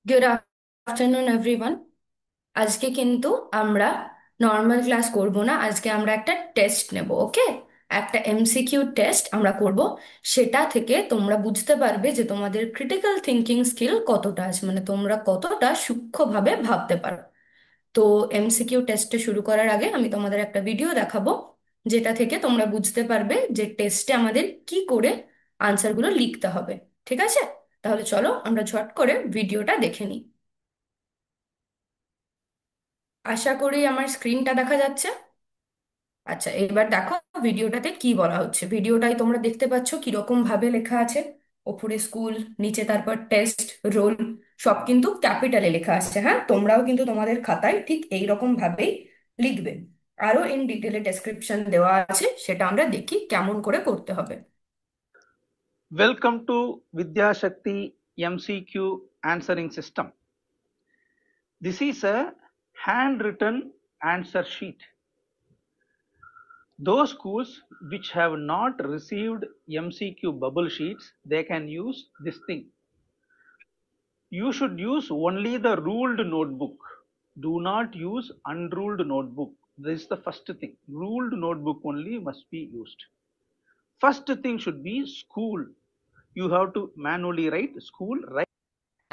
Good afternoon everyone. আজকে কিন্তু আমরা নর্মাল ক্লাস করব না, আজকে আমরা একটা টেস্ট নেব। ওকে, একটা এমসিকিউ টেস্ট আমরা করব। সেটা থেকে তোমরা বুঝতে পারবে যে তোমাদের ক্রিটিক্যাল থিঙ্কিং স্কিল কতটা আছে, মানে তোমরা কতটা সূক্ষ্মভাবে ভাবতে পারো। তো এমসিকিউ টেস্টে শুরু করার আগে আমি তোমাদের একটা ভিডিও দেখাবো, যেটা থেকে তোমরা বুঝতে পারবে যে টেস্টে আমাদের কি করে আনসারগুলো লিখতে হবে। ঠিক আছে, তাহলে চলো আমরা ঝট করে ভিডিওটা দেখে নিই। আশা করি আমার স্ক্রিনটা দেখা যাচ্ছে। আচ্ছা, এবার দেখো ভিডিওটাতে কি বলা হচ্ছে। ভিডিওটাই তোমরা দেখতে পাচ্ছ কিরকম ভাবে লেখা আছে। ওপরে স্কুল, নিচে তারপর টেস্ট, রোল, সব কিন্তু ক্যাপিটালে লেখা আছে। হ্যাঁ, তোমরাও কিন্তু তোমাদের খাতায় ঠিক এই রকম ভাবেই লিখবে। আরো ইন ডিটেলে ডেসক্রিপশন দেওয়া আছে, সেটা আমরা দেখি কেমন করে করতে হবে। Welcome to Vidya Shakti MCQ answering system. This is a handwritten answer sheet. Those schools which have not received MCQ bubble sheets, they can use this thing. You should use only the ruled notebook. Do not use unruled notebook. This is the first thing. Ruled notebook only must be used. First thing should be school. You have to manually write school.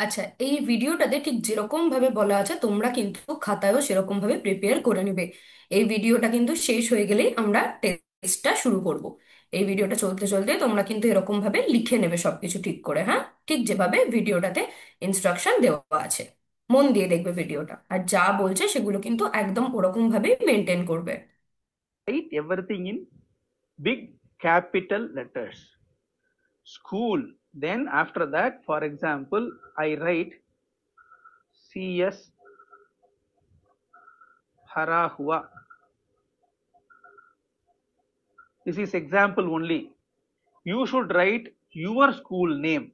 আচ্ছা, এই ভিডিওটাতে ঠিক যেরকম ভাবে বলা আছে তোমরা কিন্তু খাতায়ও সেরকম ভাবে প্রিপেয়ার করে নেবে। এই ভিডিওটা কিন্তু শেষ হয়ে গেলেই আমরা টেস্টটা শুরু করব। এই ভিডিওটা চলতে চলতে তোমরা কিন্তু এরকম ভাবে লিখে নেবে সবকিছু ঠিক করে। হ্যাঁ, ঠিক যেভাবে ভিডিওটাতে ইনস্ট্রাকশন দেওয়া আছে, মন দিয়ে দেখবে ভিডিওটা, আর যা বলছে সেগুলো কিন্তু একদম ওরকম ভাবেই মেনটেন করবে। Write everything in big capital letters. School. Then after that, for example, I write CS Harahua. This is example only. You should write your school name.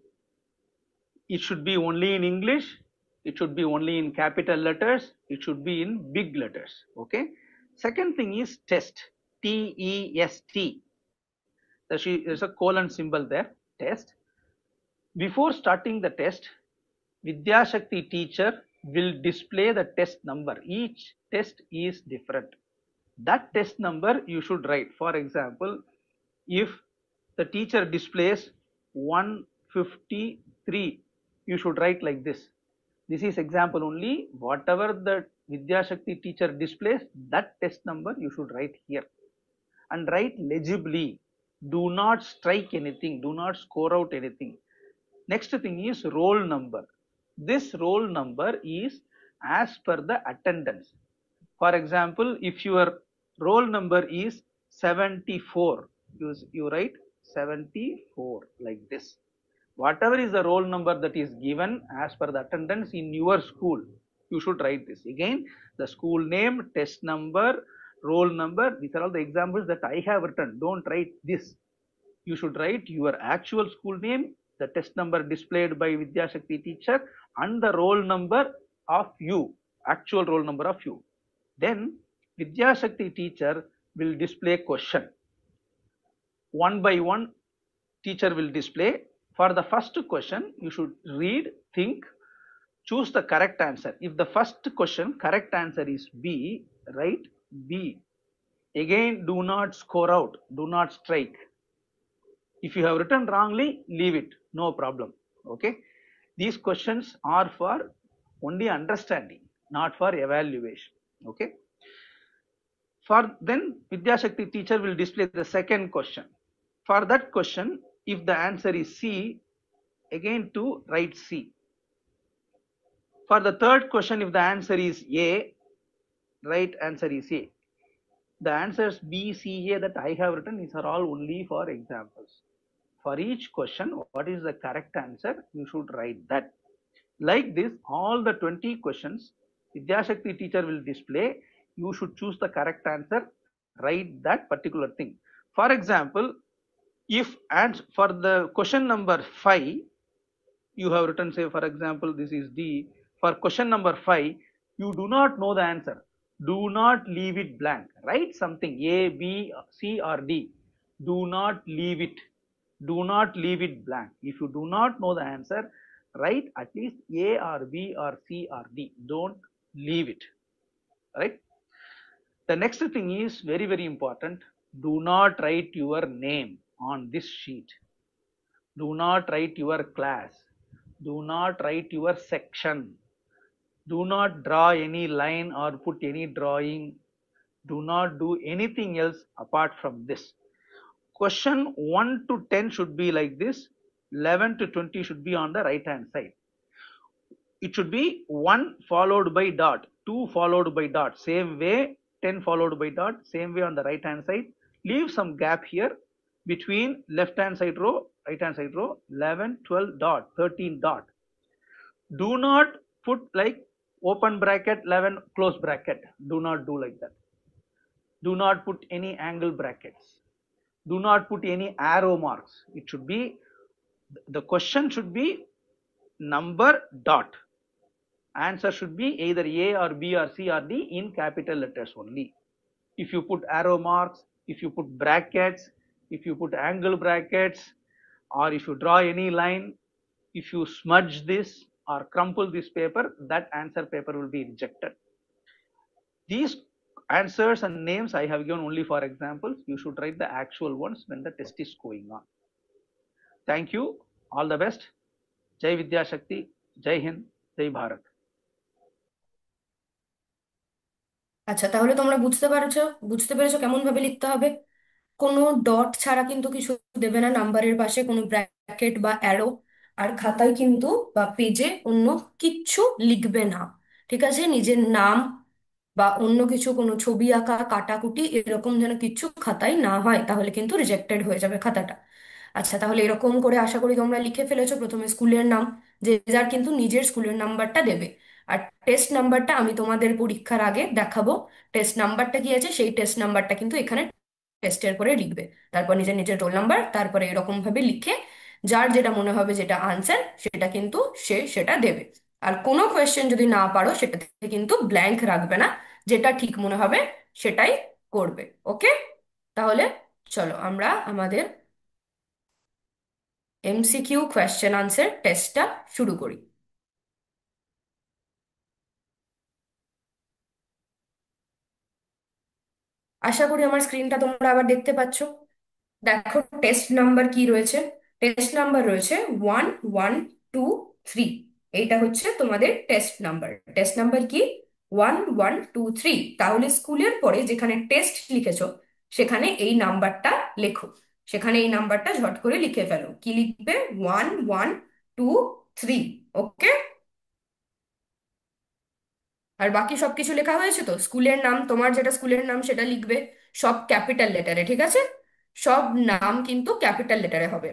It should be only in English. It should be only in capital letters. It should be in big letters. Okay. Second thing is test. TEST. There's a colon symbol there. Test. Before starting the test, Vidya Shakti teacher will display the test number. Each test is different. That test number you should write. For example, if the teacher displays 153, you should write like this. This is example only. Whatever the Vidya Shakti teacher displays, that test number you should write here and write legibly. Do not strike anything. Do not score out anything. Next thing is roll number. This roll number is as per the attendance. For example, if your roll number is 74, you write 74 like this. Whatever is the roll number that is given as per the attendance in your school, you should write this. Again, the school name, test number, roll number, these are all the examples that I have written. Don't write this. You should write your actual school name, the test number displayed by Vidya Shakti teacher, and the roll number of you, actual roll number of you. Then Vidya Shakti teacher will display question. One by one, teacher will display. For the first question, you should read, think, choose the correct answer. If the first question correct answer is B, write B. Again, do not score out, do not strike. If you have written wrongly, leave it, no problem. Okay, these questions are for only understanding, not for evaluation. Okay, for then Vidya Shakti teacher will display the second question. For that question, if the answer is C, again to write C. For the third question, if the answer is A, right answer is A. The answers B, C, A that I have written, these are all only for examples. For each question, what is the correct answer, you should write that. Like this, all the 20 questions, Vidya Shakti teacher will display. You should choose the correct answer, write that particular thing. For example, if and for the question number 5, you have written, say for example, this is D. For question number 5, you do not know the answer. Do not leave it blank. Write something A, B, C or D. Do not leave it. Do not leave it blank. If you do not know the answer, write at least A or B or C or D. Don't leave it, right? The next thing is very, very important. Do not write your name on this sheet. Do not write your class. Do not write your section. Do not draw any line or put any drawing. Do not do anything else apart from this. Question 1 to 10 should be like this. 11 to 20 should be on the right hand side. It should be 1 followed by dot, 2 followed by dot, same way, 10 followed by dot, same way on the right hand side. Leave some gap here between left hand side row, right hand side row, 11, 12 dot, 13 dot. Do not put like open bracket, 11 close bracket. Do not do like that. Do not put any angle brackets. Do not put any arrow marks. It should be, the question should be number dot. Answer should be either A or B or C or D in capital letters only. If you put arrow marks, if you put brackets, if you put angle brackets, or if you draw any line, if you smudge this or crumple this paper, that answer paper will be rejected. These answers and names I have given only for examples. You should write the actual ones when the test is going on. Thank you. All the best. Jai Vidya Shakti. Jai Hind. Jai Bharat. আচ্ছা, তাহলে তোমরা বুঝতে পেরেছো কেমন ভাবে লিখতে হবে। কোনো ডট ছাড়া কিন্তু কিছু দেবে না নাম্বারের পাশে, কোনো ব্র্যাকেট বা অ্যারো। আর খাতায় কিন্তু বা পেজে অন্য কিচ্ছু লিখবে না। ঠিক আছে? নিজের নাম বা অন্য কিছু, কোনো ছবি আঁকা, কাটাকুটি এরকম যেন কিচ্ছু খাতায় না হয়, তাহলে কিন্তু রিজেক্টেড হয়ে যাবে খাতাটা। আচ্ছা, তাহলে এরকম করে আশা করি তোমরা লিখে ফেলেছো প্রথমে স্কুলের নাম, যে যার কিন্তু নিজের স্কুলের নাম্বারটা দেবে। আর টেস্ট নাম্বারটা আমি তোমাদের পরীক্ষার আগে দেখাবো। টেস্ট নাম্বারটা কি আছে, সেই টেস্ট নাম্বারটা কিন্তু এখানে টেস্টের পরে লিখবে। তারপর নিজের নিজের রোল নাম্বার, তারপরে এরকম ভাবে লিখে যার যেটা মনে হবে যেটা আনসার, সেটা কিন্তু সে সেটা দেবে। আর কোনো কোয়েশ্চেন যদি না পারো সেটাতে কিন্তু ব্ল্যাঙ্ক রাখবে না, যেটা ঠিক মনে হবে সেটাই করবে। ওকে? তাহলে চলো আমরা আমাদের এমসিকিউ কোয়েশ্চেন আনসার টেস্টটা শুরু করি। আশা করি আমার স্ক্রিনটা তোমরা আবার দেখতে পাচ্ছো। দেখো টেস্ট নাম্বার কি রয়েছে। টেস্ট নাম্বার রয়েছে 1123। এইটা হচ্ছে তোমাদের টেস্ট নাম্বার। টেস্ট নাম্বার কি? 1123। তাহলে স্কুলের পরে যেখানে টেস্ট লিখেছো সেখানে এই নাম্বারটা লেখো। সেখানে এই নাম্বারটা ঝট করে লিখে ফেলো। কি লিখবে? 1123। ওকে? আর বাকি সবকিছু লেখা হয়েছে তো? স্কুলের নাম, তোমার যেটা স্কুলের নাম সেটা লিখবে সব ক্যাপিটাল লেটারে। ঠিক আছে? সব নাম কিন্তু ক্যাপিটাল লেটারে হবে।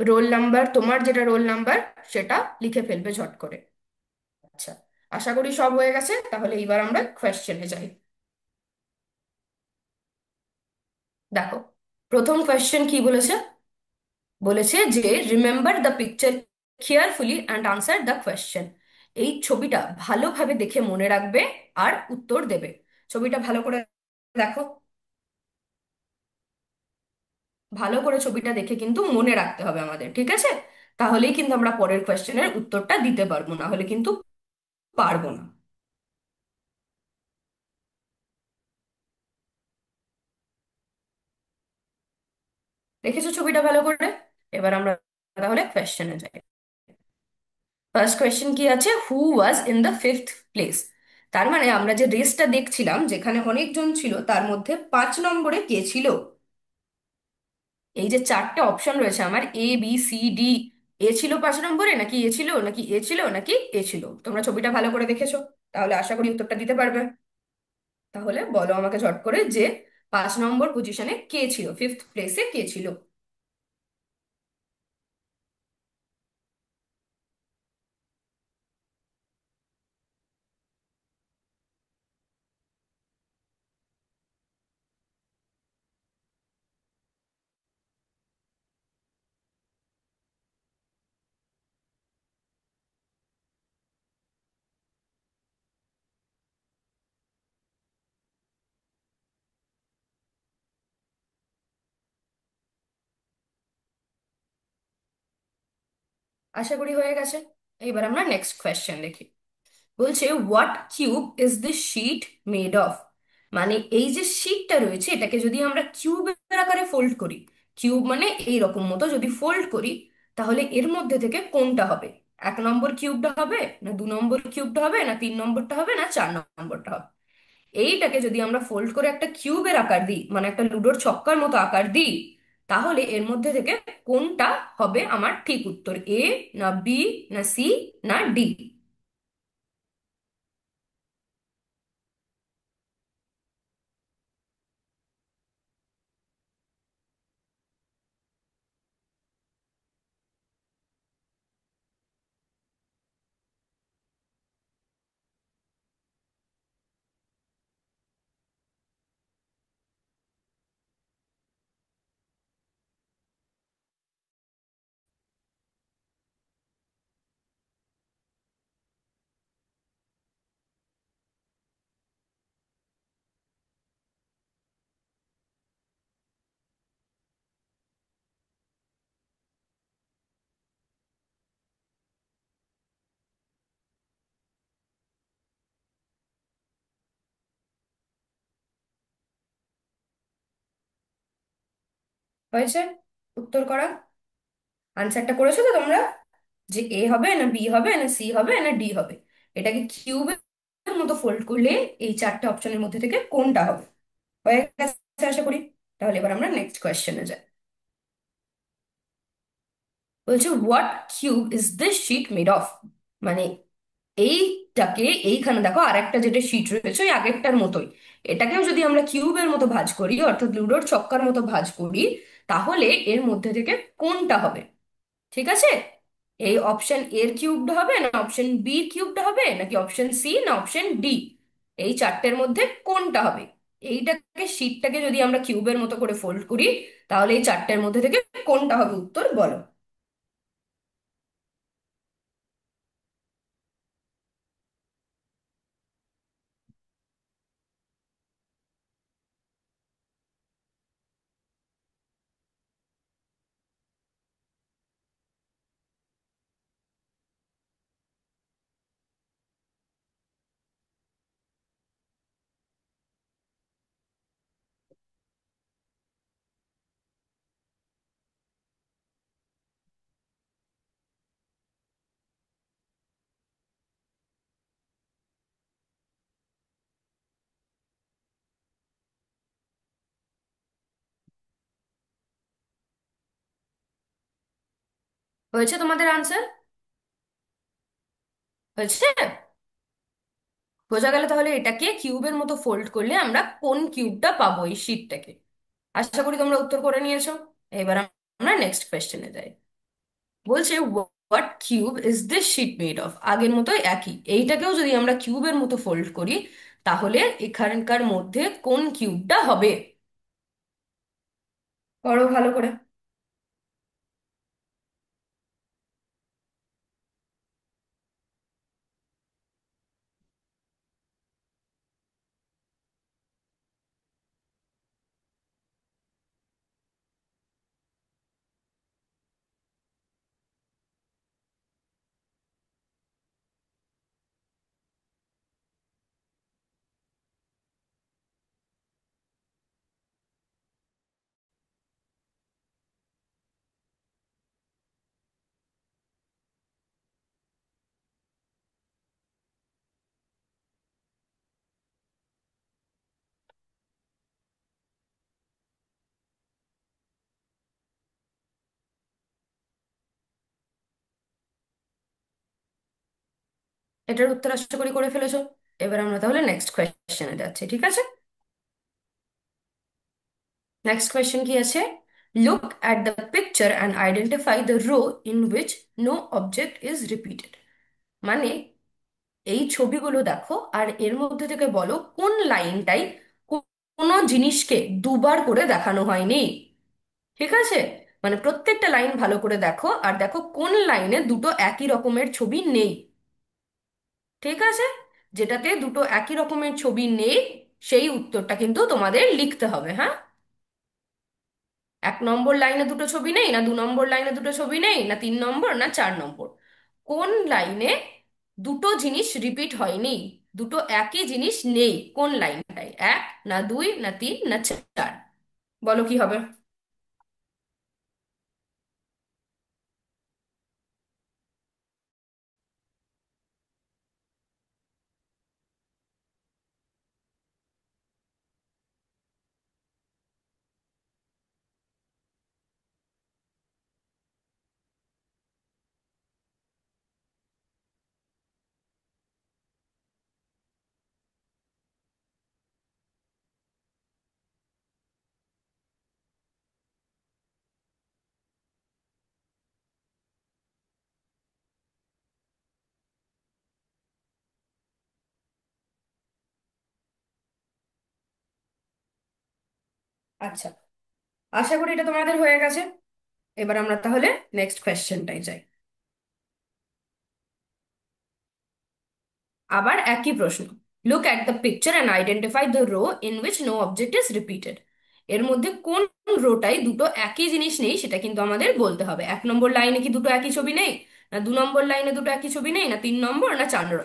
রোল নাম্বার, তোমার যেটা রোল নাম্বার সেটা লিখে ফেলবে ঝট করে। আচ্ছা, আশা করি সব হয়ে গেছে। তাহলে এবার আমরা কোয়েশ্চেনে যাই। দেখো প্রথম কোয়েশ্চেন কি বলেছে। বলেছে যে remember the picture carefully and answer the question. এই ছবিটা ভালোভাবে দেখে মনে রাখবে আর উত্তর দেবে। ছবিটা ভালো করে দেখো। ভালো করে ছবিটা দেখে কিন্তু মনে রাখতে হবে আমাদের। ঠিক আছে? তাহলেই কিন্তু আমরা পরের কোয়েশ্চেনের উত্তরটা দিতে পারবো, না হলে কিন্তু পারবো না। দেখেছো ছবিটা ভালো করে? এবার আমরা তাহলে কোয়েশ্চেনে যাই। ফার্স্ট কোয়েশ্চেন কি আছে? Who was in the fifth place. তার মানে আমরা যে রেসটা দেখছিলাম যেখানে অনেকজন ছিল, তার মধ্যে 5 নম্বরে কে ছিল? এই যে চারটে অপশন রয়েছে আমার, A B C D, এ ছিল 5 নম্বরে, নাকি এ ছিল, নাকি এ ছিল, নাকি এ ছিল? তোমরা ছবিটা ভালো করে দেখেছো, তাহলে আশা করি উত্তরটা দিতে পারবে। তাহলে বলো আমাকে ঝট করে যে 5 নম্বর পজিশনে কে ছিল, ফিফথ প্লেসে কে ছিল? আশা করি হয়ে গেছে। এবার আমরা নেক্সট কোয়েশ্চেন দেখি। বলছে what cube is this sheet made of. মানে এই যে শিটটা রয়েছে এটাকে যদি আমরা কিউবের আকারে ফোল্ড করি, কিউব মানে এই রকম মতো যদি ফোল্ড করি, তাহলে এর মধ্যে থেকে কোনটা হবে? 1 নম্বর কিউবটা হবে, না 2 নম্বর কিউবটা হবে, না 3 নম্বরটা হবে, না 4 নম্বরটা হবে? এইটাকে যদি আমরা ফোল্ড করে একটা কিউবের আকার দিই, মানে একটা লুডোর ছক্কার মতো আকার দিই, তাহলে এর মধ্যে থেকে কোনটা হবে আমার ঠিক উত্তর? এ, না বি, না সি, না ডি? হয়েছে উত্তর করা? আনসারটা করেছো তো তোমরা, যে এ হবে, না বি হবে, না সি হবে, না ডি হবে? এটাকে কিউবের মতো ফোল্ড করলে এই 4টে অপশনের মধ্যে থেকে কোনটা হবে? হয়ে গেছে আশা করি। তাহলে এবার আমরা নেক্সট কোয়েশ্চেনে যাই। বলছে what cube is this sheet made of. মানে এইটাকে, এইখানে দেখো আর একটা যেটা শিট রয়েছে ওই আগেরটার মতোই, এটাকেও যদি আমরা কিউবের মতো ভাঁজ করি, অর্থাৎ লুডোর ছক্কার মতো ভাঁজ করি, তাহলে এর মধ্যে থেকে কোনটা হবে? ঠিক আছে, এই অপশন এর কিউবড হবে, না অপশন বির কিউবড হবে, নাকি অপশন সি, না অপশন ডি? এই 4টের মধ্যে কোনটা হবে? এইটাকে, শিটটাকে যদি আমরা কিউবের মতো করে ফোল্ড করি, তাহলে এই 4টের মধ্যে থেকে কোনটা হবে? উত্তর বলো। হয়েছে তোমাদের আনসার? হয়েছে? বোঝা গেল তাহলে এটাকে কিউবের মতো ফোল্ড করলে আমরা কোন কিউবটা পাবো এই শিটটাকে। আশা করি তোমরা উত্তর করে নিয়েছো। এবার আমরা নেক্সট কোয়েশ্চেনে যাই। বলছে what cube is this sheet made of. আগের মতোই একই, এইটাকেও যদি আমরা কিউবের মতো ফোল্ড করি, তাহলে এখানকার মধ্যে কোন কিউবটা হবে? করো ভালো করে। এটার উত্তর আশা করি করে ফেলেছো। এবার আমরা তাহলে নেক্সট কোয়েশ্চেনে যাচ্ছি, ঠিক আছে? নেক্সট কোয়েশ্চেন কি আছে? Look at the picture and identify the row in which no object is repeated. মানে এই ছবিগুলো দেখো আর এর মধ্যে থেকে বলো কোন লাইনটাই কোনো জিনিসকে দুবার করে দেখানো হয়নি। ঠিক আছে, মানে প্রত্যেকটা লাইন ভালো করে দেখো আর দেখো কোন লাইনে দুটো একই রকমের ছবি নেই। ঠিক আছে, যেটাতে দুটো একই রকমের ছবি নেই সেই উত্তরটা কিন্তু তোমাদের লিখতে হবে, হ্যাঁ? 1 নম্বর লাইনে দুটো ছবি নেই, না 2 নম্বর লাইনে দুটো ছবি নেই, না 3 নম্বর, না 4 নম্বর? কোন লাইনে দুটো জিনিস রিপিট হয়নি, দুটো একই জিনিস নেই কোন লাইনটায়? এক, না দুই, না তিন, না চার? বলো কি হবে। আচ্ছা, আশা করি এটা তোমাদের হয়ে গেছে। এবার আমরা তাহলে নেক্সট কোয়েশ্চেনটাই যাই। আবার একই প্রশ্ন। Look at the picture and identify the row in which no object is repeated. এর মধ্যে কোন রোটাই দুটো একই জিনিস নেই সেটা কিন্তু আমাদের বলতে হবে। 1 নম্বর লাইনে কি দুটো একই ছবি নেই, না 2 নম্বর লাইনে দুটো একই ছবি নেই, না 3 নম্বর, না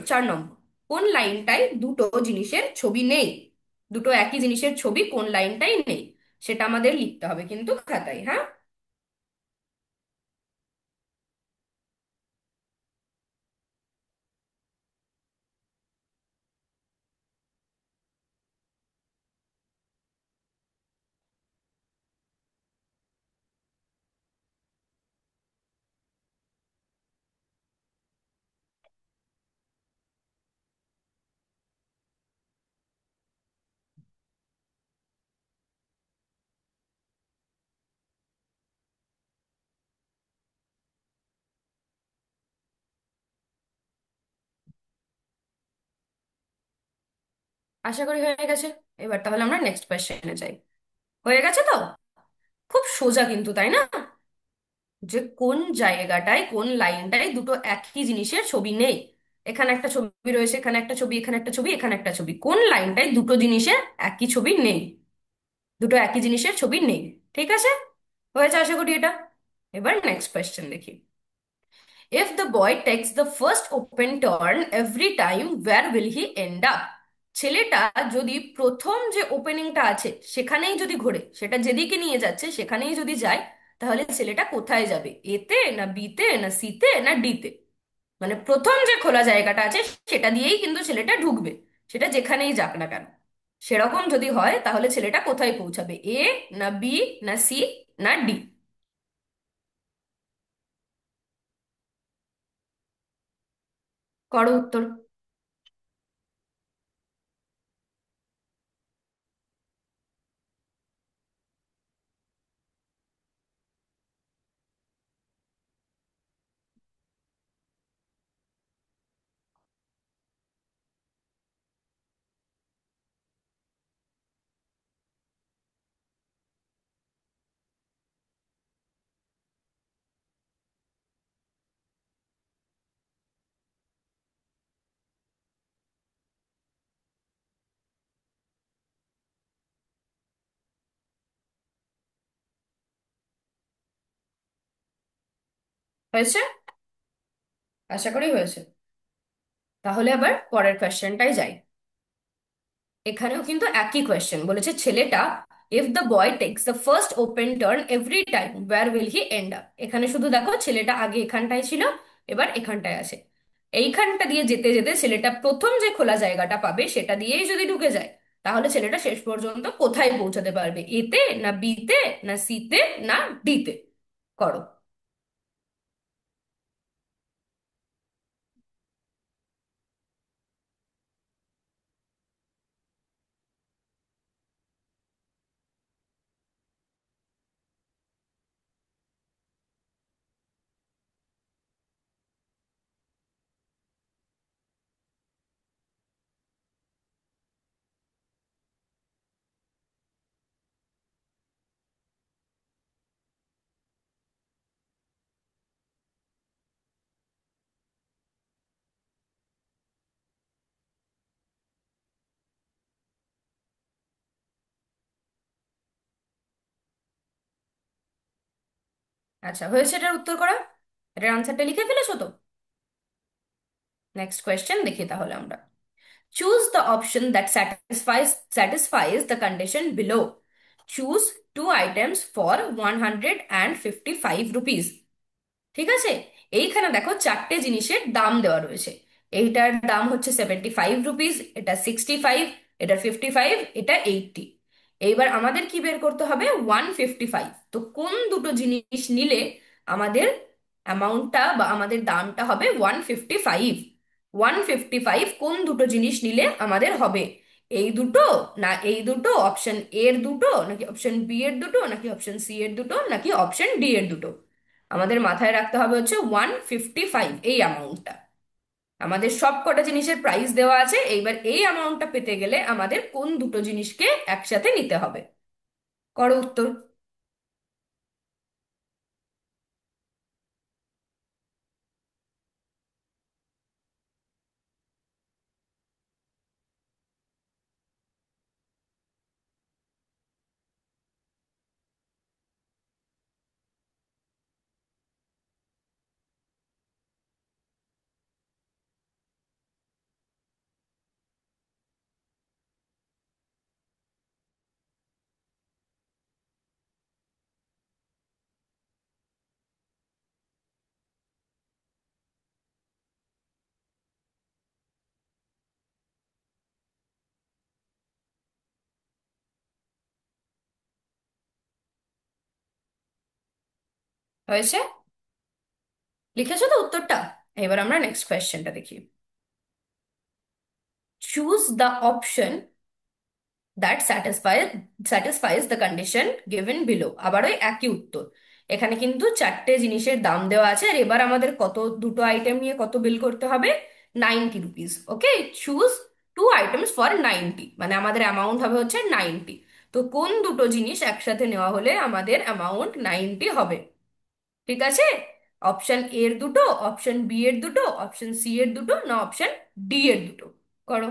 4 নম্বর? কোন লাইনটায় দুটো জিনিসের ছবি নেই, দুটো একই জিনিসের ছবি কোন লাইনটাই নেই, সেটা আমাদের লিখতে হবে কিন্তু খাতায়, হ্যাঁ? আশা করি হয়ে গেছে। এবার তাহলে আমরা নেক্সট কোয়েশ্চেনে যাই। হয়ে গেছে তো? খুব সোজা কিন্তু, তাই না? যে কোন জায়গাটায় কোন লাইনটায় দুটো একই জিনিসের ছবি নেই। এখানে একটা ছবি রয়েছে, এখানে একটা ছবি, এখানে একটা ছবি, এখানে একটা ছবি, কোন লাইনটায় দুটো জিনিসের একই ছবি নেই, দুটো একই জিনিসের ছবি নেই। ঠিক আছে, হয়েছে আশা করি এটা। এবার নেক্সট কোয়েশ্চেন দেখি। If the boy takes the first open turn every time, where will he end up? ছেলেটা যদি প্রথম যে ওপেনিংটা আছে সেখানেই যদি ঘোরে, সেটা যেদিকে নিয়ে যাচ্ছে সেখানেই যদি যায়, তাহলে ছেলেটা কোথায় যাবে? এতে, না বিতে, না সিতে, না ডিতে? মানে প্রথম যে খোলা জায়গাটা আছে সেটা দিয়েই কিন্তু ছেলেটা ঢুকবে, সেটা যেখানেই যাক না কেন। সেরকম যদি হয় তাহলে ছেলেটা কোথায় পৌঁছাবে? এ, না বি, না সি, না ডি? করো উত্তর। হয়েছে? আশা করি হয়েছে। তাহলে আবার পরের কোয়েশ্চেনটাই যাই। এখানেও কিন্তু একই কোয়েশ্চেন বলেছে, ছেলেটা if the boy takes the first open turn every time where will he end up. এখানে শুধু দেখো ছেলেটা আগে এখানটায় ছিল, এবার এখানটায় আছে। এইখানটা দিয়ে যেতে যেতে ছেলেটা প্রথম যে খোলা জায়গাটা পাবে সেটা দিয়েই যদি ঢুকে যায়, তাহলে ছেলেটা শেষ পর্যন্ত কোথায় পৌঁছাতে পারবে? এতে, না বিতে, না সিতে, না ডিতে? করো। আচ্ছা, হয়েছে এটার উত্তর করা? এটার আনসারটা লিখে ফেলেছো তো? নেক্সট কোয়েশ্চেন দেখি তাহলে আমরা। Choose the option that satisfies the condition below. Choose two items for 155 rupees. ঠিক আছে, এইখানে দেখো চারটে জিনিসের দাম দেওয়া রয়েছে। এইটার দাম হচ্ছে 75 রুপিস, এটা 65, এটা 55, এটা 80। এইবার আমাদের কি বের করতে হবে? 155। তো কোন দুটো জিনিস নিলে আমাদের অ্যামাউন্টটা বা আমাদের দামটা হবে 155? 155 কোন দুটো জিনিস নিলে আমাদের হবে? এই দুটো, না এই দুটো, অপশন এ এর দুটো, নাকি অপশন বি এর দুটো, নাকি অপশন সি এর দুটো, নাকি অপশন ডি এর দুটো? আমাদের মাথায় রাখতে হবে হচ্ছে 155 এই অ্যামাউন্টটা। আমাদের সব কটা জিনিসের প্রাইস দেওয়া আছে, এইবার এই অ্যামাউন্টটা পেতে গেলে আমাদের কোন দুটো জিনিসকে একসাথে নিতে হবে? করো উত্তর। হয়েছে? লিখেছো তো উত্তরটা? এবার আমরা নেক্সট কোয়েশ্চেনটা দেখি। Choose the option that satisfies the condition given below। আবার ওই একই উত্তর। এখানে কিন্তু চারটে জিনিসের দাম দেওয়া আছে, আর এবার আমাদের কত দুটো আইটেম নিয়ে কত বিল করতে হবে? 90 rupees. Okay, choose to items for 90, মানে আমাদের অ্যামাউন্ট হবে হচ্ছে 90। তো কোন দুটো জিনিস একসাথে নেওয়া হলে আমাদের অ্যামাউন্ট 90 হবে? ঠিক আছে, অপশন এ এর দুটো, অপশন বি এর দুটো, অপশন সি এর দুটো, না অপশন ডি এর দুটো? করো।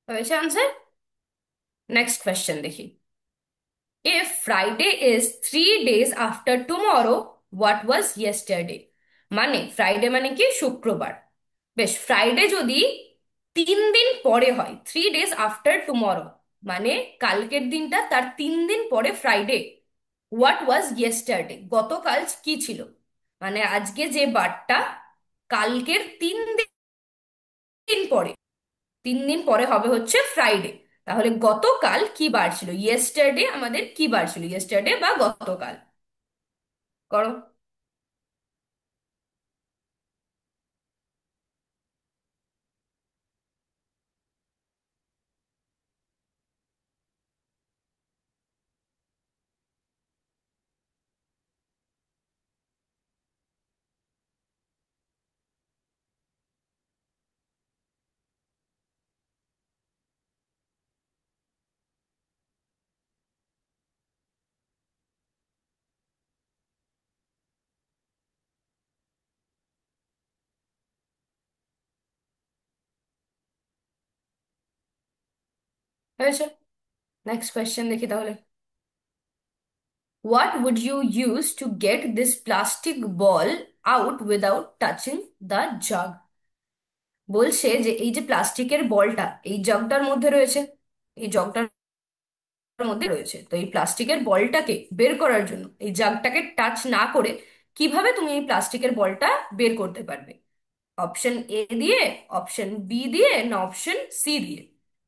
হয়েছে আনসার? নেক্সট কোয়েশ্চেন দেখি। If Friday is 3 days after tomorrow, what was yesterday? মানে ফ্রাইডে মানে কি? শুক্রবার। বেশ, ফ্রাইডে যদি 3 দিন পরে হয়, 3 days আফটার টুমরো, মানে কালকের দিনটা তার 3 দিন পরে ফ্রাইডে। What was yesterday? গতকাল কি ছিল? মানে আজকে যে বারটা, কালকের 3 দিন পরে, 3 দিন পরে হবে হচ্ছে ফ্রাইডে। তাহলে গতকাল কি বার ছিল? ইয়েস্টারডে আমাদের কি বার ছিল? ইয়েস্টারডে বা গতকাল? করো। হয়েছে। নেক্সট কোয়েশ্চেন দেখি তাহলে। What would you use to get this plastic ball out without touching the jug? বলছে যে এই যে প্লাস্টিকের বলটা এই জগটার মধ্যে রয়েছে, এই জগটার মধ্যে রয়েছে, তো এই প্লাস্টিকের বলটাকে বের করার জন্য এই জাগটাকে টাচ না করে কিভাবে তুমি এই প্লাস্টিকের বলটা বের করতে পারবে? অপশন এ দিয়ে, অপশন বি দিয়ে, না অপশন সি দিয়ে?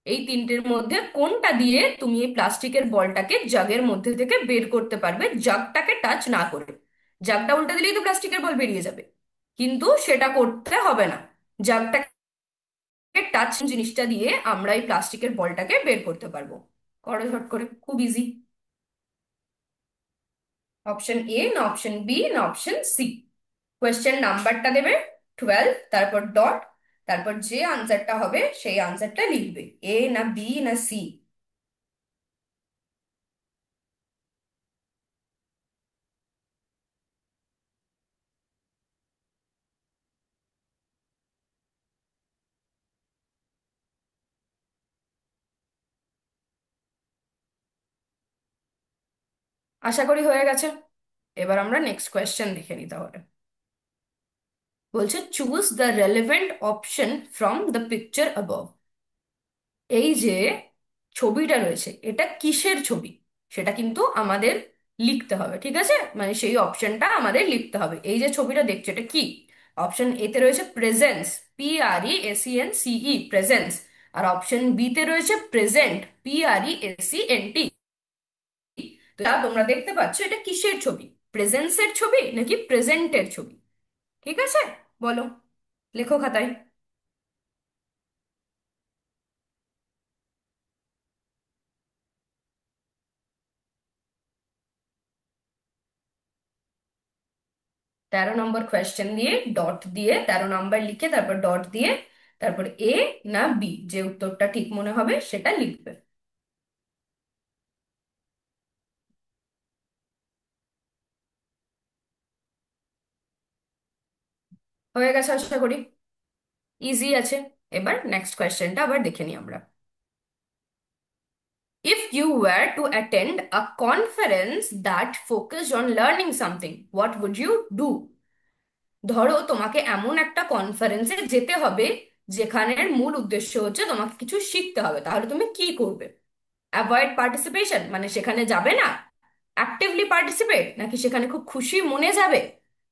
এই তিনটের মধ্যে কোনটা দিয়ে তুমি এই প্লাস্টিকের বলটাকে জাগের মধ্যে থেকে বের করতে পারবে জাগটাকে টাচ না করে? জাগটা উল্টে দিলেই তো প্লাস্টিকের বল বেরিয়ে যাবে, কিন্তু সেটা করতে হবে না। জাগটাকে টাচ জিনিসটা দিয়ে আমরা এই প্লাস্টিকের বলটাকে বের করতে পারবো। করো ঝট করে, খুব ইজি। অপশন এ না অপশন বি না অপশন সি? কোয়েশ্চেন নাম্বারটা দেবে 12, তারপর ডট, তারপর যে আনসারটা হবে সেই আনসারটা লিখবে, এ না বি না সি। আশা করি হয়ে গেছে। এবার আমরা নেক্সট কোয়েশ্চেন দেখে নিই তাহলে। বলছে choose the relevant option from the picture above. এই যে ছবিটা রয়েছে এটা কিসের ছবি সেটা কিন্তু আমাদের লিখতে হবে, ঠিক আছে? মানে সেই অপশনটা আমাদের লিখতে হবে। এই যে ছবিটা দেখছো এটা কি? অপশন এতে রয়েছে প্রেজেন্স, PRESENCE, প্রেজেন্স। আর অপশন বি তে রয়েছে প্রেজেন্ট, PRESENT। তো যা তোমরা দেখতে পাচ্ছ এটা কিসের ছবি? প্রেজেন্সের ছবি নাকি প্রেজেন্টের ছবি? ঠিক আছে, বলো, লেখো খাতায়। 13 নম্বর কোয়েশ্চেন দিয়ে ডট দিয়ে 13 নম্বর লিখে তারপর ডট দিয়ে তারপর এ না বি, যে উত্তরটা ঠিক মনে হবে সেটা লিখবে। হয়ে গেছে আশা করি, ইজি আছে। এবার নেক্সট কোয়েশ্চেনটা আবার দেখে নিই আমরা। If you were to attend a conference that focused on learning something, what would you do? ধরো তোমাকে এমন একটা কনফারেন্সে যেতে হবে যেখানের মূল উদ্দেশ্য হচ্ছে তোমাকে কিছু শিখতে হবে, তাহলে তুমি কি করবে? অ্যাভয়েড পার্টিসিপেশন মানে সেখানে যাবে না, অ্যাক্টিভলি পার্টিসিপেট নাকি সেখানে খুব খুশি মনে যাবে,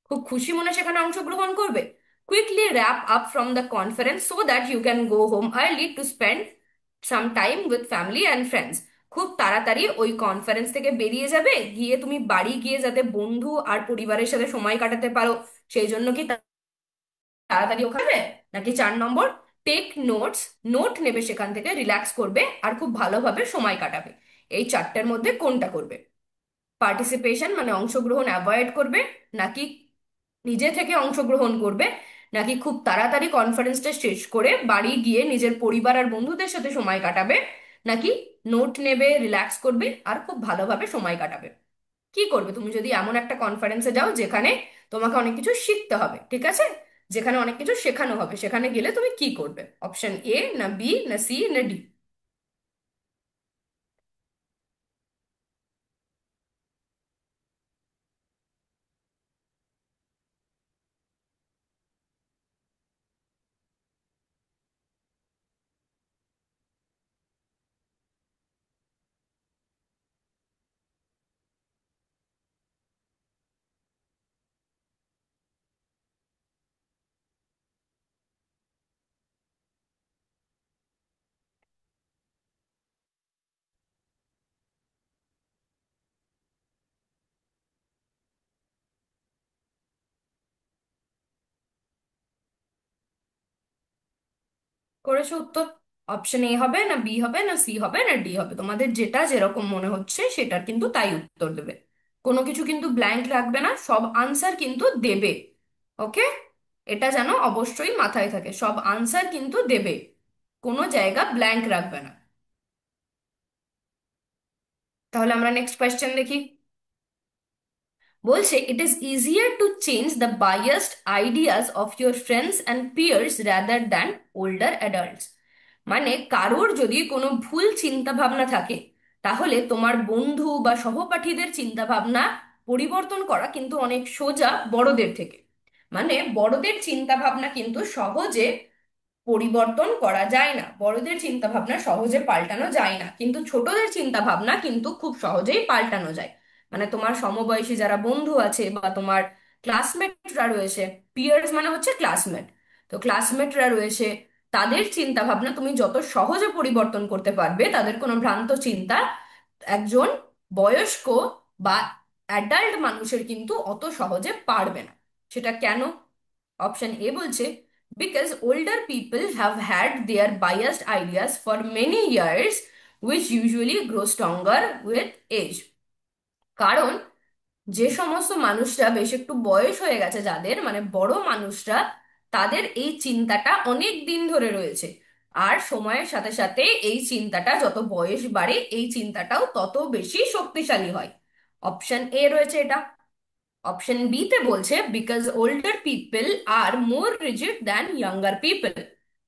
খুব খুশি মনে সেখানে অংশগ্রহণ করবে, quickly wrap up from the conference so that you can go home early to spend some time with family and friends. খুব তাড়াতাড়ি ওই কনফারেন্স থেকে বেরিয়ে যাবে, গিয়ে তুমি বাড়ি গিয়ে যাতে বন্ধু আর পরিবারের সাথে সময় কাটাতে পারো সেই জন্য কি তাড়াতাড়ি ওখানে? নাকি 4 নম্বর, টেক নোটস, নোট নেবে সেখান থেকে, রিল্যাক্স করবে আর খুব ভালোভাবে সময় কাটাবে? এই চারটের মধ্যে কোনটা করবে? পার্টিসিপেশন মানে অংশগ্রহণ অ্যাভয়েড করবে, নাকি নিজে থেকে অংশগ্রহণ করবে, নাকি খুব তাড়াতাড়ি কনফারেন্সটা শেষ করে বাড়ি গিয়ে নিজের পরিবার আর বন্ধুদের সাথে সময় কাটাবে, নাকি নোট নেবে, রিল্যাক্স করবে আর খুব ভালোভাবে সময় কাটাবে? কি করবে তুমি যদি এমন একটা কনফারেন্সে যাও যেখানে তোমাকে অনেক কিছু শিখতে হবে, ঠিক আছে, যেখানে অনেক কিছু শেখানো হবে, সেখানে গেলে তুমি কি করবে? অপশন এ না বি না সি না ডি? করেছো উত্তর? অপশন এ হবে না বি হবে না সি হবে না ডি হবে? তোমাদের যেটা যেরকম মনে হচ্ছে সেটার কিন্তু তাই উত্তর দেবে। কোনো কিছু কিন্তু ব্ল্যাঙ্ক রাখবে না, সব আনসার কিন্তু দেবে। ওকে, এটা যেন অবশ্যই মাথায় থাকে, সব আনসার কিন্তু দেবে, কোনো জায়গা ব্ল্যাঙ্ক রাখবে না। তাহলে আমরা নেক্সট কোয়েশ্চেন দেখি। বলছে it is easier to change the biased ideas of your friends and peers rather than older adults. মানে কারোর যদি কোনো ভুল চিন্তা ভাবনা থাকে তাহলে তোমার বন্ধু বা সহপাঠীদের চিন্তা ভাবনা পরিবর্তন করা কিন্তু অনেক সোজা বড়দের থেকে। মানে বড়দের চিন্তা ভাবনা কিন্তু সহজে পরিবর্তন করা যায় না, বড়দের চিন্তা ভাবনা সহজে পাল্টানো যায় না, কিন্তু ছোটদের চিন্তা ভাবনা কিন্তু খুব সহজেই পাল্টানো যায়। মানে তোমার সমবয়সী যারা বন্ধু আছে বা তোমার ক্লাসমেটরা রয়েছে, পিয়ার্স মানে হচ্ছে ক্লাসমেট, তো ক্লাসমেটরা রয়েছে, তাদের চিন্তা ভাবনা তুমি যত সহজে পরিবর্তন করতে পারবে, তাদের কোনো ভ্রান্ত চিন্তা একজন বয়স্ক বা অ্যাডাল্ট মানুষের কিন্তু অত সহজে পারবে না। সেটা কেন? অপশন এ বলছে because older people have had their biased ideas for many years which usually grow stronger with age। কারণ যে সমস্ত মানুষরা বেশ একটু বয়স হয়ে গেছে, যাদের মানে বড় মানুষরা, তাদের এই চিন্তাটা অনেক দিন ধরে রয়েছে। আর সময়ের সাথে সাথে এই চিন্তাটা, যত বয়স বাড়ে এই চিন্তাটাও তত বেশি শক্তিশালী হয়। অপশন এ রয়েছে এটা। অপশন বি তে বলছে because older people are more rigid than younger people.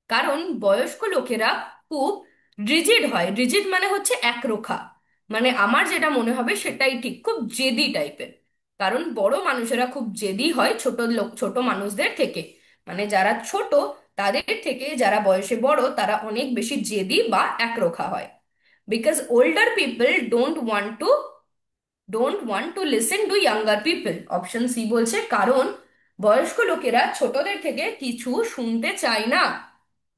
কারণ বয়স্ক লোকেরা খুব রিজিড হয়। রিজিড মানে হচ্ছে একরোখা, মানে আমার যেটা মনে হবে সেটাই ঠিক, খুব জেদি টাইপের। কারণ বড় মানুষেরা খুব জেদি হয় ছোট লোক, ছোট মানুষদের থেকে। মানে যারা ছোট তাদের থেকে যারা বয়সে বড় তারা অনেক বেশি জেদি বা একরোখা হয়। Because older people don't want to listen to younger people. Option C বলছে কারণ বয়স্ক লোকেরা ছোটদের থেকে কিছু শুনতে চায় না।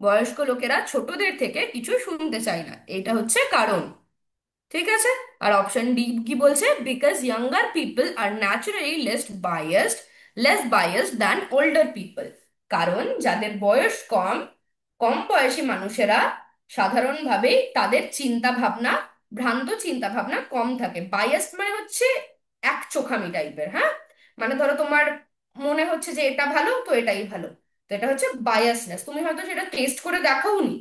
বয়স্ক লোকেরা ছোটদের থেকে কিছু শুনতে চায় না, এটা হচ্ছে কারণ। ঠিক আছে। আর অপশন ডি কি বলছে because younger people are naturally less biased than older people. কারণ যাদের বয়স কম, কম বয়সী মানুষেরা সাধারণভাবেই তাদের চিন্তা ভাবনা, ভ্রান্ত চিন্তা ভাবনা কম থাকে। বায়াসড মানে হচ্ছে একচোখামি টাইপের, হ্যাঁ। মানে ধরো তোমার মনে হচ্ছে যে এটা ভালো তো এটাই ভালো, তো এটা হচ্ছে বায়াসনেস। তুমি হয়তো সেটা টেস্ট করে দেখাওনি,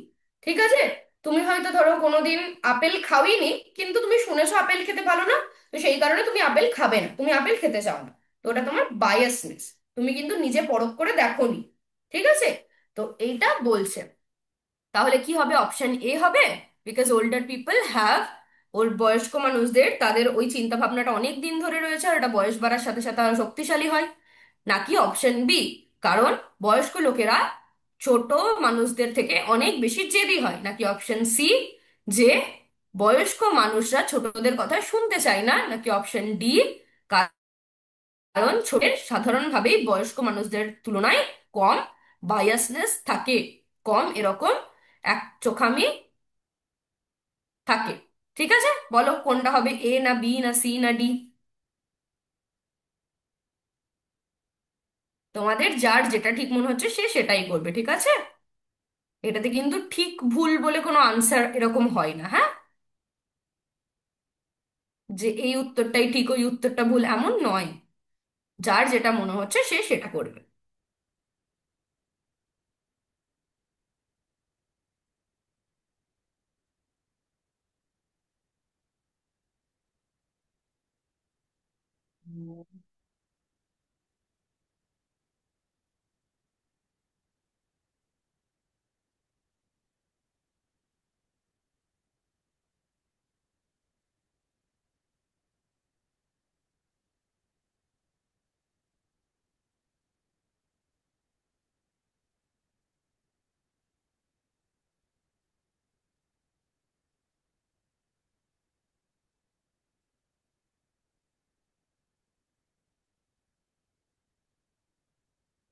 ঠিক আছে। তুমি হয়তো ধরো কোনোদিন আপেল খাওইনি, কিন্তু তুমি শুনেছো আপেল খেতে ভালো না, তো সেই কারণে তুমি আপেল খাবে না, তুমি আপেল খেতে চাও না। তো ওটা তোমার বায়াসনেস, তুমি কিন্তু নিজে পরখ করে দেখোনি। ঠিক আছে। তো এইটা বলছে। তাহলে কি হবে? অপশন এ হবে বিকজ ওল্ডার পিপল হ্যাভ, ওর বয়স্ক মানুষদের তাদের ওই চিন্তা ভাবনাটা অনেক দিন ধরে রয়েছে আর এটা বয়স বাড়ার সাথে সাথে আরো শক্তিশালী হয়। নাকি অপশন বি কারণ বয়স্ক লোকেরা ছোট মানুষদের থেকে অনেক বেশি জেদি হয়। নাকি অপশন সি যে বয়স্ক মানুষরা ছোটদের কথা শুনতে চায় না। নাকি অপশন ডি কারণ ছোটের সাধারণভাবেই বয়স্ক মানুষদের তুলনায় কম বায়াসনেস থাকে, কম এরকম এক চোখামি থাকে। ঠিক আছে, বলো কোনটা হবে, এ না বি না সি না ডি? তোমাদের যার যেটা ঠিক মনে হচ্ছে সে সেটাই করবে, ঠিক আছে। এটাতে কিন্তু ঠিক ভুল বলে কোনো আনসার এরকম হয় না, হ্যাঁ। যে এই উত্তরটাই ঠিক ওই উত্তরটা ভুল এমন নয়। যার যেটা মনে হচ্ছে সে সেটা করবে।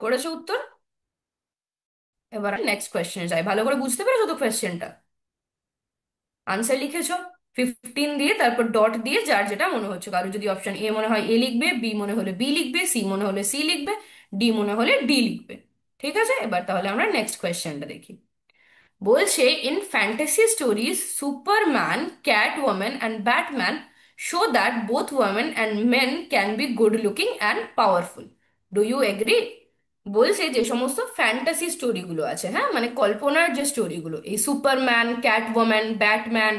করেছো উত্তর। এবার নেক্সট কোয়েশ্চেনে যাই, ভালো করে বুঝতে পেরেছো তো কোয়েশ্চেনটা? আনসার লিখেছো 15 দিয়ে, তারপর ডট দিয়ে যার যেটা মনে হচ্ছে। কারো যদি অপশন এ মনে হয় এ লিখবে, বি মনে হলে বি লিখবে, সি মনে হলে সি লিখবে, ডি মনে হলে ডি লিখবে। ঠিক আছে, এবার তাহলে আমরা নেক্সট কোয়েশ্চেনটা দেখি। বলছে in fantasy stories Superman, Catwoman and Batman show that both women and men can be good looking and powerful. Do you agree? বলছে যে সমস্ত ফ্যান্টাসি স্টোরিগুলো আছে, হ্যাঁ, মানে কল্পনার যে স্টোরিগুলো, এই সুপারম্যান, ক্যাট ওয়াম্যান, ব্যাটম্যান,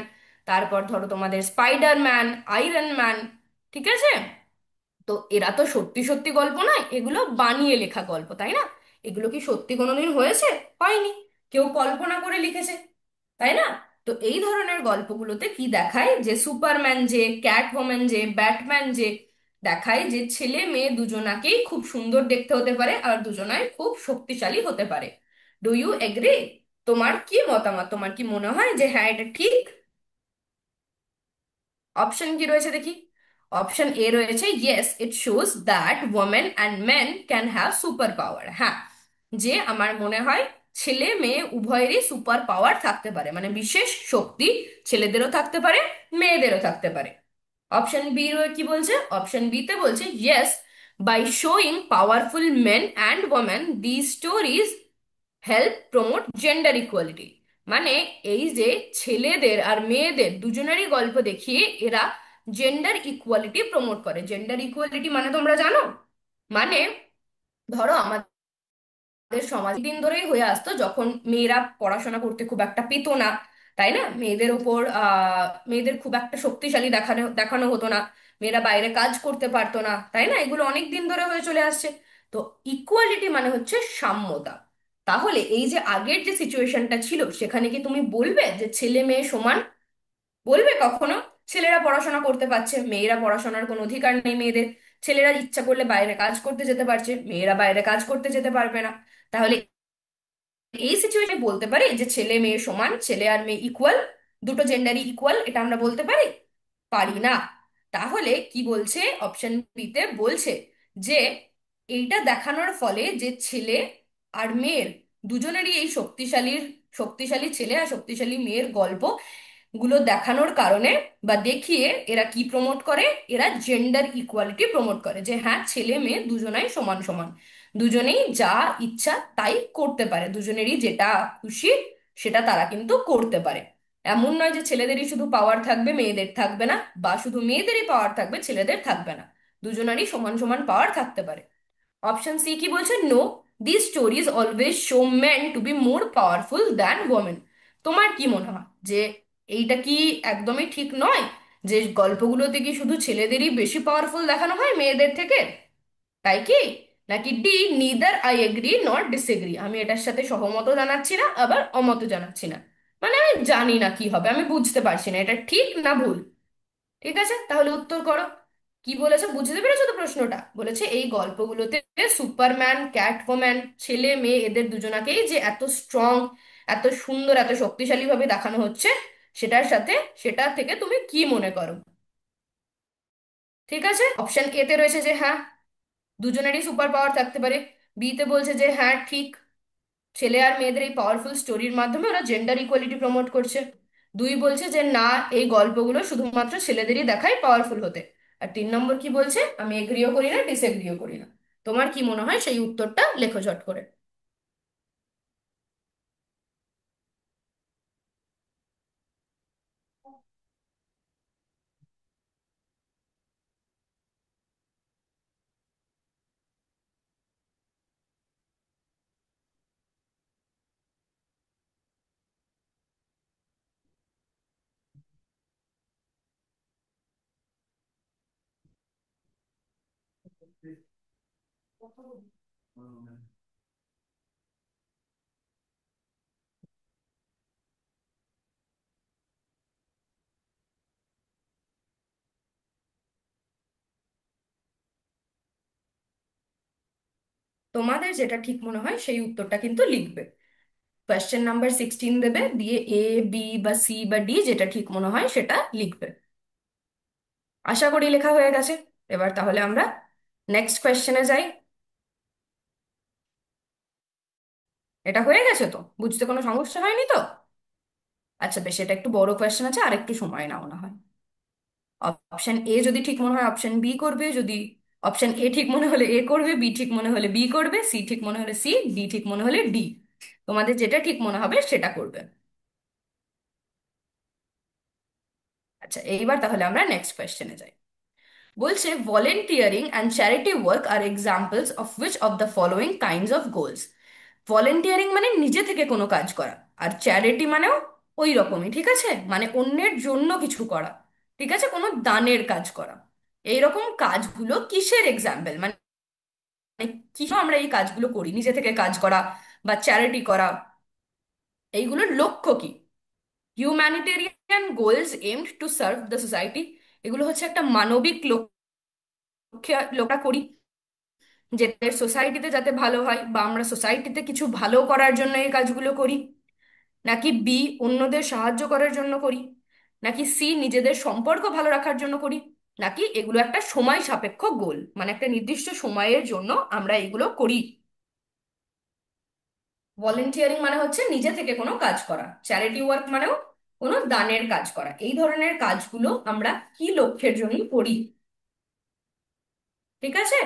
তারপর ধরো তোমাদের স্পাইডারম্যান, আয়রন ম্যান, ঠিক আছে। তো এরা তো সত্যি সত্যি গল্প নয়, এগুলো বানিয়ে লেখা গল্প, তাই না? এগুলো কি সত্যি কোনোদিন হয়েছে? হয়নি। কেউ কল্পনা করে লিখেছে, তাই না? তো এই ধরনের গল্পগুলোতে কি দেখায় যে সুপারম্যান যে, ক্যাট ওম্যান যে, ব্যাটম্যান যে, দেখায় যে ছেলে মেয়ে দুজনাকেই খুব সুন্দর দেখতে হতে পারে আর দুজনাই খুব শক্তিশালী হতে পারে। Do you agree? তোমার কি মতামত? তোমার কি মনে হয় যে হ্যাঁ এটা ঠিক? অপশন কি রয়েছে দেখি। অপশন এ রয়েছে yes it shows that women and men can have super power. হ্যাঁ, যে আমার মনে হয় ছেলে মেয়ে উভয়েরই সুপার পাওয়ার থাকতে পারে, মানে বিশেষ শক্তি ছেলেদেরও থাকতে পারে, মেয়েদেরও থাকতে পারে। অপশন বি কি বলছে? অপশন বি তে বলছে yes, by showing powerful men and women the stories help promote gender equality. মানে এই যে ছেলেদের আর মেয়েদের দুজনেরই গল্প দেখিয়ে এরা জেন্ডার ইকুয়ালিটি প্রমোট করে। জেন্ডার ইকুয়ালিটি মানে তোমরা জানো? মানে ধরো আমাদের সমাজ দিন ধরেই হয়ে আসতো, যখন মেয়েরা পড়াশোনা করতে খুব একটা পেতো না, তাই না? মেয়েদের ওপর মেয়েদের খুব একটা শক্তিশালী দেখানো দেখানো হতো না, মেয়েরা বাইরে কাজ করতে পারতো না, তাই না? এগুলো অনেক দিন ধরে হয়ে চলে আসছে। তো ইকুয়ালিটি মানে হচ্ছে সাম্যতা। তাহলে এই যে আগের যে সিচুয়েশনটা ছিল, সেখানে কি তুমি বলবে যে ছেলে মেয়ে সমান? বলবে কখনো? ছেলেরা পড়াশোনা করতে পারছে, মেয়েরা পড়াশোনার কোনো অধিকার নেই মেয়েদের। ছেলেরা ইচ্ছা করলে বাইরে কাজ করতে যেতে পারছে, মেয়েরা বাইরে কাজ করতে যেতে পারবে না। তাহলে এই সিচুয়েশনে বলতে পারি যে ছেলে মেয়ে সমান, ছেলে আর মেয়ে ইকুয়াল, দুটো জেন্ডারই ইকুয়াল, এটা আমরা বলতে পারি? পারি না। তাহলে কি বলছে অপশন বিতে? বলছে যে এইটা দেখানোর ফলে যে ছেলে আর মেয়ের দুজনেরই এই শক্তিশালী ছেলে আর শক্তিশালী মেয়ের গল্প গুলো দেখানোর কারণে বা দেখিয়ে এরা কি প্রমোট করে? এরা জেন্ডার ইকুয়ালিটি প্রমোট করে, যে হ্যাঁ, ছেলে মেয়ে দুজনাই সমান সমান, দুজনেই যা ইচ্ছা তাই করতে পারে, দুজনেরই যেটা খুশি সেটা তারা কিন্তু করতে পারে। এমন নয় যে ছেলেদেরই শুধু পাওয়ার থাকবে, মেয়েদের থাকবে না, বা শুধু মেয়েদেরই পাওয়ার থাকবে, ছেলেদের থাকবে না। দুজনারই সমান সমান পাওয়ার থাকতে পারে। অপশন সি কি বলছে? No, this stories always show men to be more powerful than women. তোমার কি মনে হয় যে এইটা কি একদমই ঠিক নয়? যে গল্পগুলোতে কি শুধু ছেলেদেরই বেশি পাওয়ারফুল দেখানো হয় মেয়েদের থেকে, তাই কি? নাকি D, neither I agree not disagree, আমি এটার সাথে সহমতও জানাচ্ছি না আবার অমতও জানাচ্ছি না, মানে আমি জানি না কি হবে, আমি বুঝতে পারছি না এটা ঠিক না ভুল। ঠিক আছে, তাহলে উত্তর করো। কি বলেছে বুঝতে পেরেছো তো প্রশ্নটা? বলেছে এই গল্পগুলোতে সুপারম্যান, ক্যাটওম্যান, ছেলে মেয়ে এদের দুজনাকেই যে এত স্ট্রং, এত সুন্দর, এত শক্তিশালী ভাবে দেখানো হচ্ছে, সেটার সাথে, সেটা থেকে তুমি কি মনে করো? ঠিক আছে, অপশন এ তে রয়েছে যে হ্যাঁ, দুজনেরই সুপার পাওয়ার থাকতে পারে। বি তে বলছে যে হ্যাঁ ঠিক, ছেলে আর মেয়েদের এই পাওয়ারফুল স্টোরির মাধ্যমে ওরা জেন্ডার ইকুয়ালিটি প্রমোট করছে। দুই বলছে যে না, এই গল্পগুলো শুধুমাত্র ছেলেদেরই দেখায় পাওয়ারফুল হতে। আর তিন নম্বর কি বলছে? আমি এগ্রিও করি না, ডিসএগ্রিও করি না। তোমার কি মনে হয় সেই উত্তরটা লেখো ঝট করে। তোমাদের যেটা ঠিক মনে হয় সেই উত্তরটা কিন্তু লিখবে। কোয়েশ্চেন নাম্বার 16 দেবে, দিয়ে এ, বি বা সি বা ডি, যেটা ঠিক মনে হয় সেটা লিখবে। আশা করি লেখা হয়ে গেছে। এবার তাহলে আমরা নেক্সট কোয়েশ্চেনে যাই। এটা হয়ে গেছে তো? বুঝতে কোনো সমস্যা হয়নি তো? আচ্ছা বেশ, এটা একটু বড় কোয়েশ্চেন আছে, আর একটু সময় নাও না হয়। অপশন এ যদি ঠিক মনে হয় অপশন বি করবে, যদি অপশন এ ঠিক মনে হলে এ করবে, বি ঠিক মনে হলে বি করবে, সি ঠিক মনে হলে সি, ডি ঠিক মনে হলে ডি। তোমাদের যেটা ঠিক মনে হবে সেটা করবে। আচ্ছা এইবার তাহলে আমরা নেক্সট কোয়েশ্চেনে যাই। বলছে volunteering and charity work are examples of which of the following kinds of goals. Volunteering মানে নিজে থেকে কোনো কাজ করা, আর চ্যারিটি মানেও ওই রকমই, ঠিক আছে, মানে অন্যের জন্য কিছু করা, ঠিক আছে, কোনো দানের কাজ করা। এইরকম কাজগুলো কিসের এক্সাম্পল? মানে কি আমরা এই কাজগুলো করি, নিজে থেকে কাজ করা বা চ্যারিটি করা, এইগুলোর লক্ষ্য কি? Humanitarian goals aimed to serve the society, এগুলো হচ্ছে একটা মানবিক লক্ষ্যে লক্ষ্য করি, যাতে সোসাইটিতে যাতে ভালো হয়, বা আমরা সোসাইটিতে কিছু ভালো করার জন্য এই কাজগুলো করি। নাকি বি, অন্যদের সাহায্য করার জন্য করি। নাকি সি, নিজেদের সম্পর্ক ভালো রাখার জন্য করি। নাকি এগুলো একটা সময় সাপেক্ষ গোল, মানে একটা নির্দিষ্ট সময়ের জন্য আমরা এগুলো করি। ভলেন্টিয়ারিং মানে হচ্ছে নিজে থেকে কোনো কাজ করা, চ্যারিটি ওয়ার্ক মানেও কোনো দানের কাজ করা। এই ধরনের কাজগুলো আমরা কি লক্ষ্যের জন্য করি? ঠিক আছে,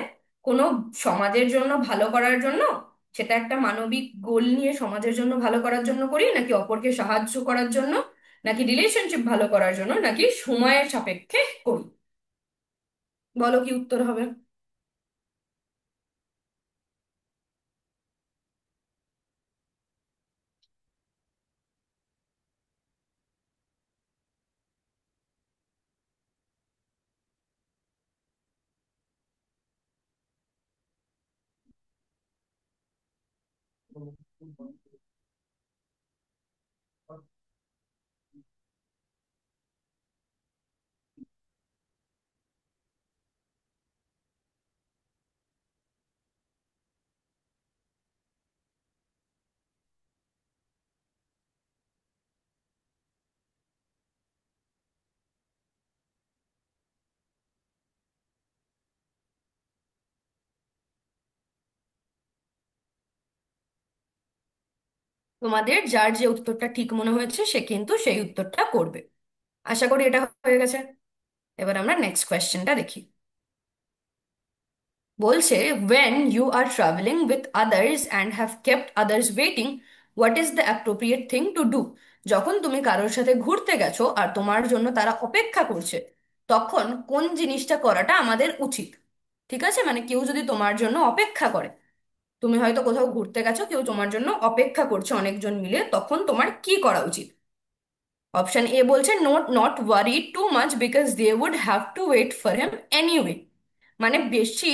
কোনো সমাজের জন্য ভালো করার জন্য, সেটা একটা মানবিক গোল নিয়ে সমাজের জন্য ভালো করার জন্য করি, নাকি অপরকে সাহায্য করার জন্য, নাকি রিলেশনশিপ ভালো করার জন্য, নাকি সময়ের সাপেক্ষে করি। বলো কি উত্তর হবে। তোমাদের যার যে উত্তরটা ঠিক মনে হয়েছে সে কিন্তু সেই উত্তরটা করবে। আশা করি এটা হয়ে গেছে। এবার আমরা নেক্সট কোয়েশ্চেনটা দেখি। বলছে, when you are traveling with others and have kept others waiting, what is the appropriate thing to do? যখন তুমি কারোর সাথে ঘুরতে গেছো আর তোমার জন্য তারা অপেক্ষা করছে, তখন কোন জিনিসটা করাটা আমাদের উচিত? ঠিক আছে, মানে কেউ যদি তোমার জন্য অপেক্ষা করে, তুমি হয়তো কোথাও ঘুরতে গেছো, কেউ তোমার জন্য অপেক্ষা করছে অনেকজন মিলে, তখন তোমার কি করা উচিত? অপশন এ বলছে, note not worry too much because they would have to wait for him anyway. মানে বেশি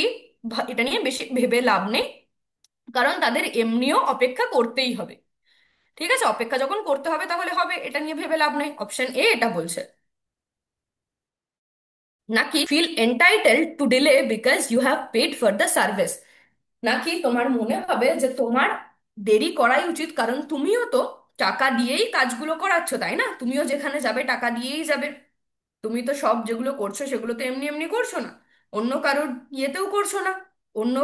এটা নিয়ে বেশি ভেবে লাভ নেই, কারণ তাদের এমনিও অপেক্ষা করতেই হবে। ঠিক আছে, অপেক্ষা যখন করতে হবে তাহলে হবে, এটা নিয়ে ভেবে লাভ নেই। অপশন এ এটা বলছে। নাকি feel entitled to delay because you have paid for the service. নাকি তোমার মনে হবে যে তোমার দেরি করাই উচিত, কারণ তুমিও তো টাকা দিয়েই কাজগুলো করাচ্ছ, তাই না? তুমিও যেখানে যাবে টাকা দিয়েই যাবে। তুমি তো সব যেগুলো করছো সেগুলো তো এমনি এমনি করছো না, অন্য কারোর ইয়েতেও করছো না। অন্য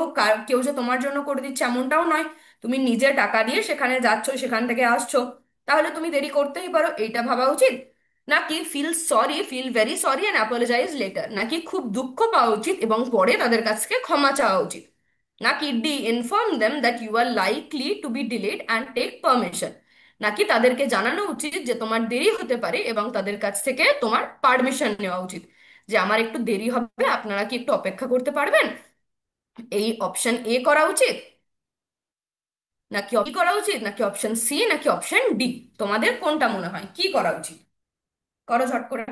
কেউ যে তোমার জন্য করে দিচ্ছে এমনটাও নয়। তুমি নিজে টাকা দিয়ে সেখানে যাচ্ছো, সেখান থেকে আসছো, তাহলে তুমি দেরি করতেই পারো, এইটা ভাবা উচিত। নাকি feel sorry, feel very sorry and apologize later, নাকি খুব দুঃখ পাওয়া উচিত এবং পরে তাদের কাছ থেকে ক্ষমা চাওয়া উচিত। নাকি D, inform them that you are likely to be delayed and take permission. নাকি তাদেরকে জানানো উচিত যে তোমার দেরি হতে পারে এবং তাদের কাছ থেকে তোমার পারমিশন নেওয়া উচিত, যে আমার একটু দেরি হবে, আপনারা কি একটু অপেক্ষা করতে পারবেন? এই অপশন এ করা উচিত, নাকি করা উচিত, নাকি অপশন সি, নাকি অপশন ডি? তোমাদের কোনটা মনে হয় কি করা উচিত? করো ঝট করে।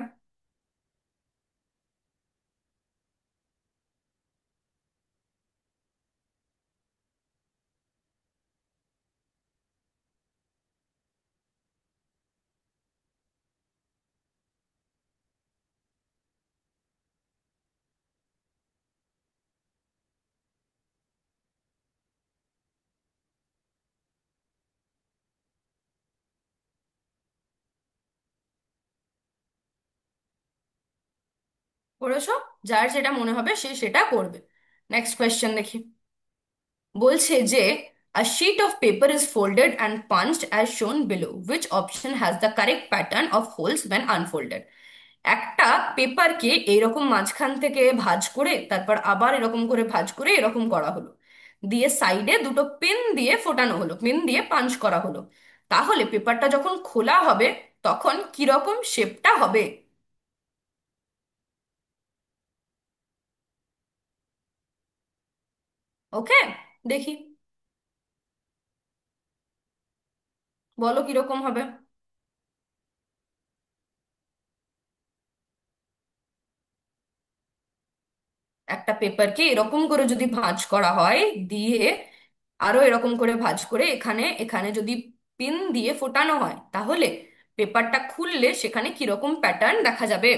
করেছো, যার যেটা মনে হবে সে সেটা করবে। নেক্সট কোয়েশ্চেন দেখি। বলছে যে, a sheet of paper is folded and punched as shown below, which option has the correct pattern of holes when unfolded? একটা পেপারকে এইরকম মাঝখান থেকে ভাঁজ করে তারপর আবার এরকম করে ভাঁজ করে এরকম করা হলো, দিয়ে সাইডে দুটো পেন দিয়ে ফোটানো হলো, পেন দিয়ে পাঞ্চ করা হলো, তাহলে পেপারটা যখন খোলা হবে তখন কিরকম শেপটা হবে? ওকে, দেখি, বলো কিরকম হবে। একটা পেপারকে এরকম করে যদি ভাঁজ করা হয়, দিয়ে আরো এরকম করে ভাঁজ করে এখানে এখানে যদি পিন দিয়ে ফোটানো হয়, তাহলে পেপারটা খুললে সেখানে কিরকম প্যাটার্ন দেখা যাবে?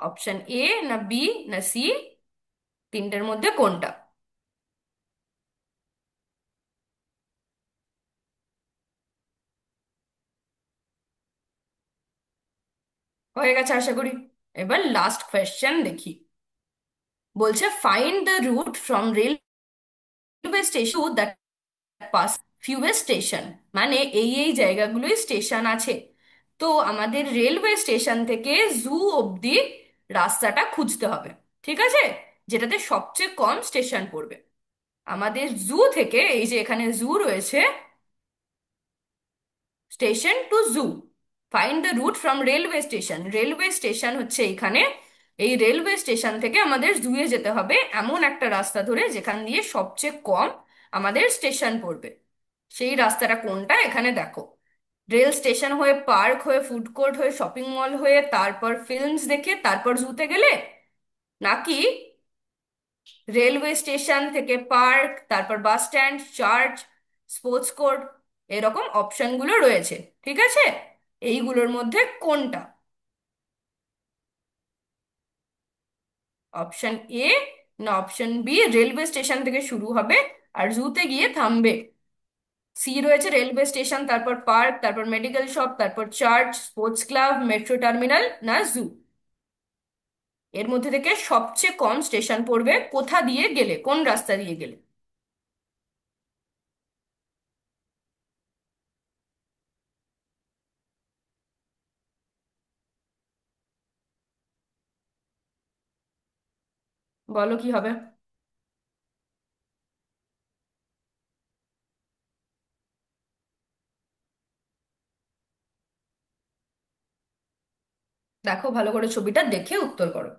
অপশন এ, না বি, না সি, তিনটের মধ্যে কোনটা? হয়ে গেছে আশা করি। এবার লাস্ট কোয়েশ্চেন দেখি। বলছে, find the route from railway station that pass fewest station. মানে এই জায়গাগুলোই স্টেশন আছে, তো আমাদের রেলওয়ে স্টেশন থেকে জু অবধি রাস্তাটা খুঁজতে হবে। ঠিক আছে, যেটাতে সবচেয়ে কম স্টেশন পড়বে। আমাদের জু থেকে, এই যে এখানে জু রয়েছে, station to zoo. Find the route from railway station. Railway station হচ্ছে এখানে। এই রেলওয়ে স্টেশন থেকে আমাদের জুয়ে যেতে হবে এমন একটা রাস্তা ধরে যেখান দিয়ে সবচেয়ে কম আমাদের স্টেশন পড়বে। সেই রাস্তাটা কোনটা এখানে দেখো। রেল স্টেশন হয়ে, পার্ক হয়ে, ফুড কোর্ট হয়ে, শপিং মল হয়ে, তারপর ফিল্মস দেখে তারপর জুতে গেলে, নাকি রেলওয়ে স্টেশন থেকে পার্ক, তারপর bus stand, church, sports court, এরকম অপশনগুলো রয়েছে। ঠিক আছে, এইগুলোর মধ্যে কোনটা? অপশন এ না অপশন বি, রেলওয়ে স্টেশন থেকে শুরু হবে আর জুতে গিয়ে থামবে? সি রয়েছে রেলওয়ে স্টেশন, তারপর পার্ক, তারপর মেডিকেল শপ, তারপর church, sports club, metro terminal, না জু? এর মধ্যে থেকে সবচেয়ে কম স্টেশন পড়বে কোথা দিয়ে গেলে, কোন রাস্তা দিয়ে গেলে? বলো কি হবে। দেখো ভালো করে ছবিটা দেখে উত্তর করো।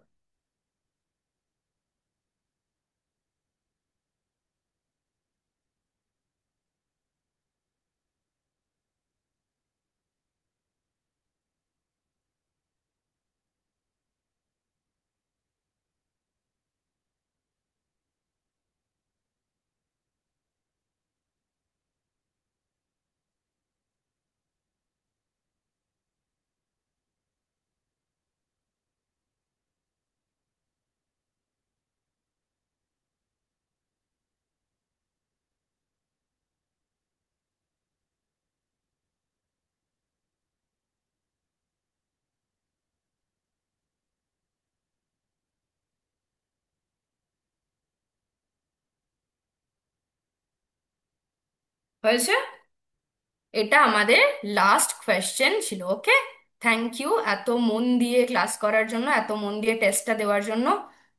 হয়েছে। এটা আমাদের লাস্ট কোয়েশ্চেন ছিল। ওকে, থ্যাংক ইউ এত মন দিয়ে ক্লাস করার জন্য, এত মন দিয়ে টেস্টটা দেওয়ার জন্য।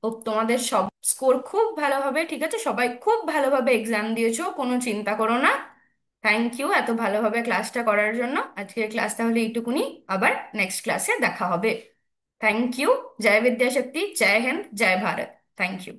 ও তোমাদের সব স্কোর খুব ভালো হবে, ঠিক আছে? সবাই খুব ভালোভাবে এক্সাম দিয়েছো, কোনো চিন্তা করো না। থ্যাংক ইউ এত ভালোভাবে ক্লাসটা করার জন্য। আজকের ক্লাস তাহলে এইটুকুনি, আবার নেক্সট ক্লাসে দেখা হবে। Thank you. জয় বিদ্যাশক্তি, জয় হিন্দ, জয় ভারত। Thank you.